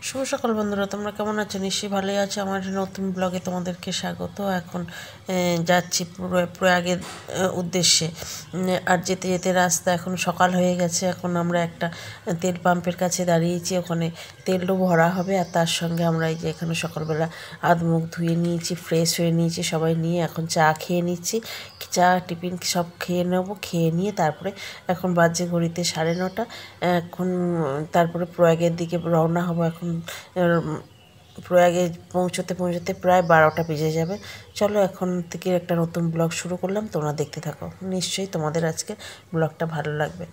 শুভ সকাল বন্ধুরা, তোমরা কেমন আছো? নিশ্চয়ই ভালোই আছো। আমার নতুন ব্লগে তোমাদেরকে স্বাগত। এখন যাচ্ছি প্রয়াগের উদ্দেশ্যে। আর যেতে যেতে রাস্তা এখন সকাল হয়ে গেছে। এখন আমরা একটা তেল পাম্পের কাছে দাঁড়িয়েছি, ওখানে তেলও ভরা হবে। আর তার সঙ্গে আমরা এই যে এখানে সকালবেলা হাত মুখ ধুয়ে নিয়েছি, ফ্রেশ হয়ে নিয়েছি, সবাই নিয়ে এখন চা খেয়ে নিচ্ছি। চা টিফিন সব খেয়ে নেবো। খেয়ে নিয়ে তারপরে এখন বাজে ঘড়িতে 9:30। এখন তারপরে প্রয়াগের দিকে রওনা হবো। এখন প্রয়াগে পৌঁছতে পৌঁছতে প্রায় 12টা বেজে যাবে। চলো এখন থেকে একটা নতুন ব্লগ শুরু করলাম, তোমরা দেখতে থাকো। নিশ্চয়ই তোমাদের আজকে ব্লগটা ভালো লাগবে।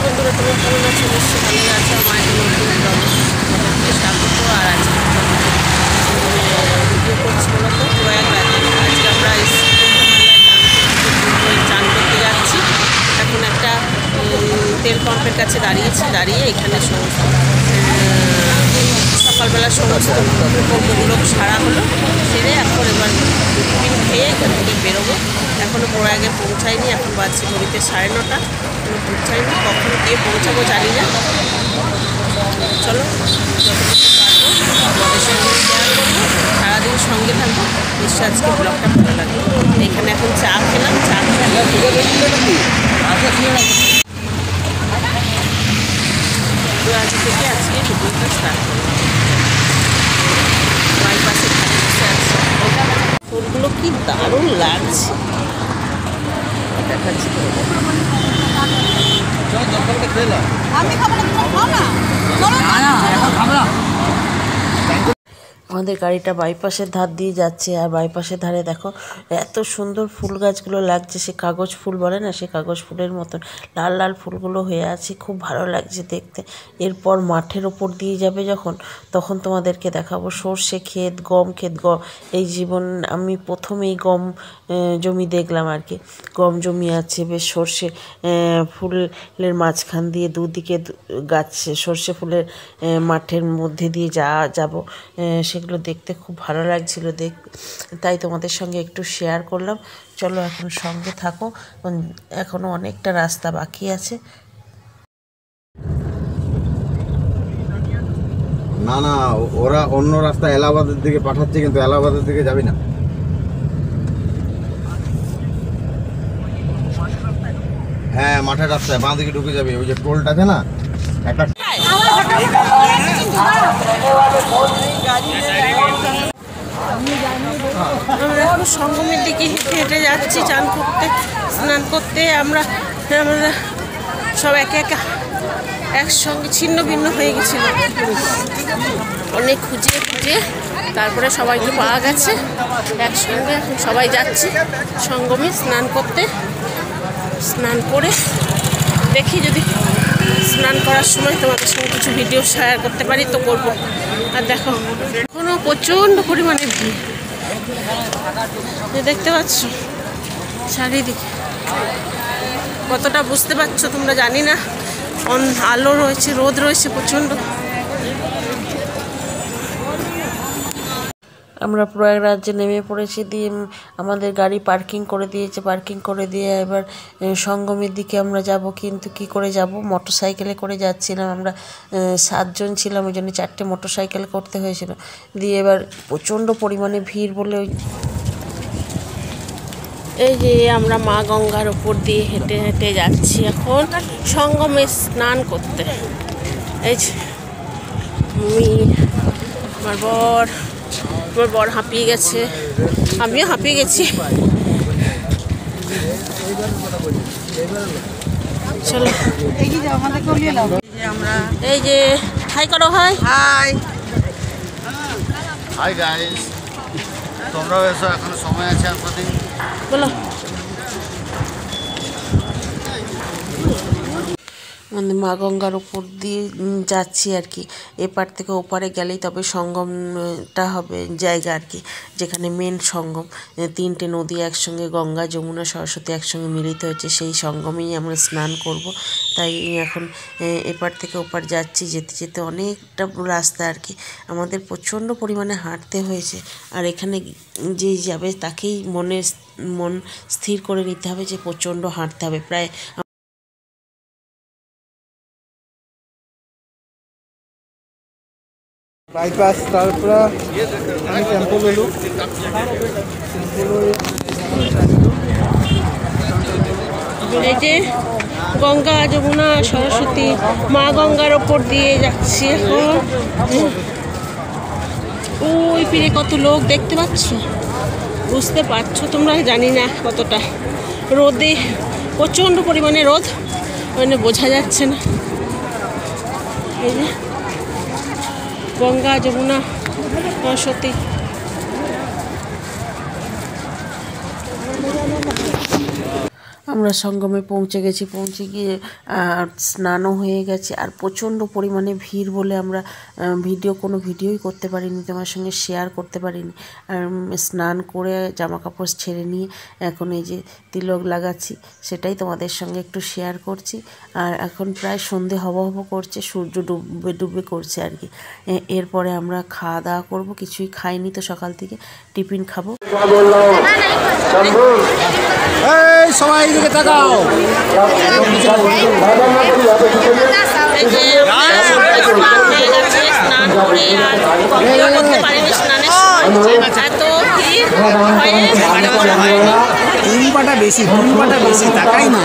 বন্ধুরা, তোমরা কেমন আছো? নিশ্চয়ই ভালো আছো। আমার নতুন ব্লগ তোমাদেরকে স্বাগত। আর আজকে ভিডিও করছি বলতো প্রয়াগরাজে। আজকে আমরা চান করতে যাচ্ছি। এখন একটা তেল পাম্পের কাছে দাঁড়িয়ে এখানে সকালবেলা সমস্ত কর্মগুলো সারা হলো, সেরে এখন এবার টিফিন খেয়ে এখান থেকে বেরোবো। এখনও প্রয়াগে পৌঁছায়নি, এখন বাজছে ঘড়িতে 9:30। এখনও পৌঁছায়নি, কখন গিয়ে পৌঁছাবো জানি না। চলো যতটুকু পারবো তোমাদের সঙ্গে শেয়ার করবো, সারাদিন সঙ্গে থাকবো। নিশ্চয়ই আজকে ব্লগটা ভালো লাগবে। এখানে এখন চা খেলাম, চা খেয়ে আজ থেকে আজকে ভিডিওটা স্টার্ট করবো। বাইপাসে খালি বসে আছে, ফুলগুলো কি দারুণ লাগছে। দেখাচ্ছি আমাদের গাড়িটা বাইপাসের ধার দিয়ে যাচ্ছে। আর বাইপাসের ধারে দেখো এত সুন্দর ফুল গাছগুলো লাগছে। সে কাগজ ফুল বলে না, সে কাগজ ফুলের মতন লাল লাল ফুলগুলো হয়ে আছে, খুব ভালো লাগছে দেখতে। এরপর মাঠের ওপর দিয়ে যাবে যখন, তখন তোমাদেরকে দেখাবো সর্ষে ক্ষেত, গম ক্ষেত। এই জীবন আমি প্রথমেই গম জমি দেখলাম আর কি। গম জমি আছে, বেশ সর্ষে ফুলের মাঝখান দিয়ে দুদিকে গাছ, সর্ষে ফুলের মাঠের মধ্যে দিয়ে যাব। সেগুলো দেখতে খুব ভালো লাগছিল, তাই তোমাদের সঙ্গে একটু শেয়ার করলাম। চলো এখন সঙ্গে থাকো, এখনও অনেকটা রাস্তা বাকি আছে। না না, ওরা অন্য রাস্তা এলাহাবাদের দিকে পাঠাচ্ছে, কিন্তু এলাহাবাদের দিকে যাবি না। হ্যাঁ, মাঠের রাস্তায় বাঁ দিকে ঢুকে যাবে। ওই যে টোলটা আছে না একটা। আমরা এখন সঙ্গমের দিকে হেঁটে হেঁটে যাচ্ছি চান করতে, স্নান করতে। আমরা সব একে একে একসঙ্গে ছিন্ন ভিন্ন হয়ে গেছিল, অনেক খুঁজিয়ে তারপরে সবাইকে পাওয়া গেছে। একসঙ্গে সবাই যাচ্ছি সঙ্গমে স্নান করতে। স্নান করে দেখি যদি স্নান করার সময় তোমাদের সঙ্গে কিছু ভিডিও শেয়ার করতে পারি তো করবো। আর দেখো এখনও প্রচণ্ড পরিমাণে ভিড়, দেখতে পাচ্ছ চারিদিকে। কতটা বুঝতে পারছো তোমরা জানি না, আলো রয়েছে, রোদ রয়েছে প্রচণ্ড। আমরা প্রয়াগরাজ্যে নেমে পড়েছি, দিয়ে আমাদের গাড়ি পার্কিং করে দিয়েছে। পার্কিং করে দিয়ে এবার সঙ্গমের দিকে আমরা যাব। কিন্তু কি করে যাব? মোটরসাইকেলে করে যাচ্ছিলাম আমরা, 7 জন ছিলাম, ওই জন্য 4টে মোটরসাইকেল করতে হয়েছিল। দিয়ে এবার প্রচণ্ড পরিমাণে ভিড় বলে এই যে আমরা মা গঙ্গার উপর দিয়ে হেঁটে হেঁটে যাচ্ছি এখন সঙ্গমে স্নান করতে। এই যে আমার বর হাঁপিয়ে গেছে, আমিও হাঁপিয়ে গেছি। চলো এই যে হাই করো, হাই হাই গাইস, তোমরাও এসো, এখনো সময় আছে। আপনাদের বলো মানে মা গঙ্গার উপর দিয়ে যাচ্ছি আর কি। এপার থেকে ওপারে গেলেই তবে সঙ্গমটা হবে জায়গা আর কি, যেখানে মেন সঙ্গম। 3টে নদী একসঙ্গে, গঙ্গা যমুনা সরস্বতী একসঙ্গে মিলিত হয়েছে, সেই সঙ্গমেই আমরা স্নান করব। তাই এখন এপার থেকে ওপার যাচ্ছি। যেতে যেতে অনেকটা রাস্তা আর কি, আমাদের প্রচণ্ড পরিমাণে হাঁটতে হয়েছে। আর এখানে যে যাবে তাকেই মন স্থির করে নিতে হবে যে প্রচণ্ড হাঁটতে হবে। প্রায় বাইপাস তারপর আমি টেম্পো গেলু এই যে গঙ্গা যমুনা সরস্বতী মা গঙ্গার ওপর দিয়ে যাচ্ছি এখন। ওই ফিরে কত লোক দেখতে পাচ্ছ, বুঝতে পারছো তোমরা, জানি না কতটা রোদে, প্রচণ্ড পরিমাণে রোদ, মানে বোঝা যাচ্ছে না। এই যে গঙ্গা যমুনা সরস্বতী। আমরা সঙ্গমে পৌঁছে গেছি, পৌঁছে গিয়ে স্নানও হয়ে গেছে। আর প্রচণ্ড পরিমাণে ভিড় বলে আমরা কোনো ভিডিওই করতে পারিনি, তোমার সঙ্গে শেয়ার করতে পারিনি। আর স্নান করে জামা কাপড় ছেড়ে নিয়ে এখন এই যে তিলক লাগাচ্ছি, সেটাই তোমাদের সঙ্গে একটু শেয়ার করছি। আর এখন প্রায় সন্ধে হব করছে, সূর্য ডুবে ডুবে করছে আর কি। এরপরে আমরা খাওয়া দাওয়া করবো, কিছুই খাইনি তো সকাল থেকে, টিফিন খাবো। সবাই দিকে তাকাও। বেশি তাকাই না।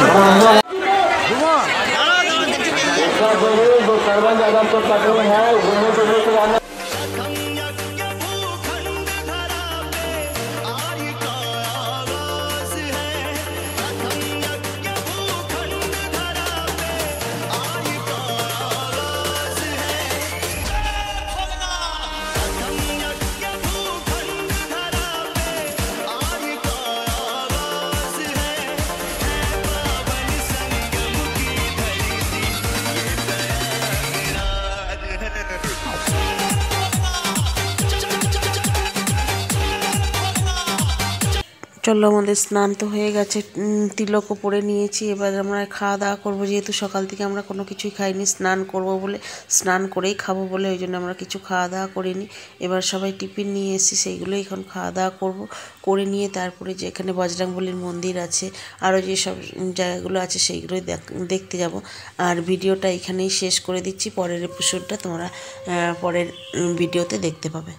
চলো, আমাদের স্নান তো হয়ে গেছে, তিলকও পরে নিয়েছি। এবার আমরা খাওয়া দাওয়া করবো, যেহেতু সকাল থেকে আমরা কোনো কিছুই খাইনি, স্নান করব বলে, স্নান করেই খাবো বলে, ওই জন্য আমরা কিছু খাওয়া দাওয়া করিনি। এবার সবাই টিফিন নিয়ে এসেছি, সেইগুলোই এখন খাওয়া দাওয়া করবো। করে নিয়ে তারপরে যেখানে বজরংবলীর মন্দির আছে, আরও যেসব জায়গাগুলো আছে সেইগুলোই দেখতে যাব। আর ভিডিওটা এখানেই শেষ করে দিচ্ছি, পরের এপিসোডটা তোমরা পরের ভিডিওতে দেখতে পাবে।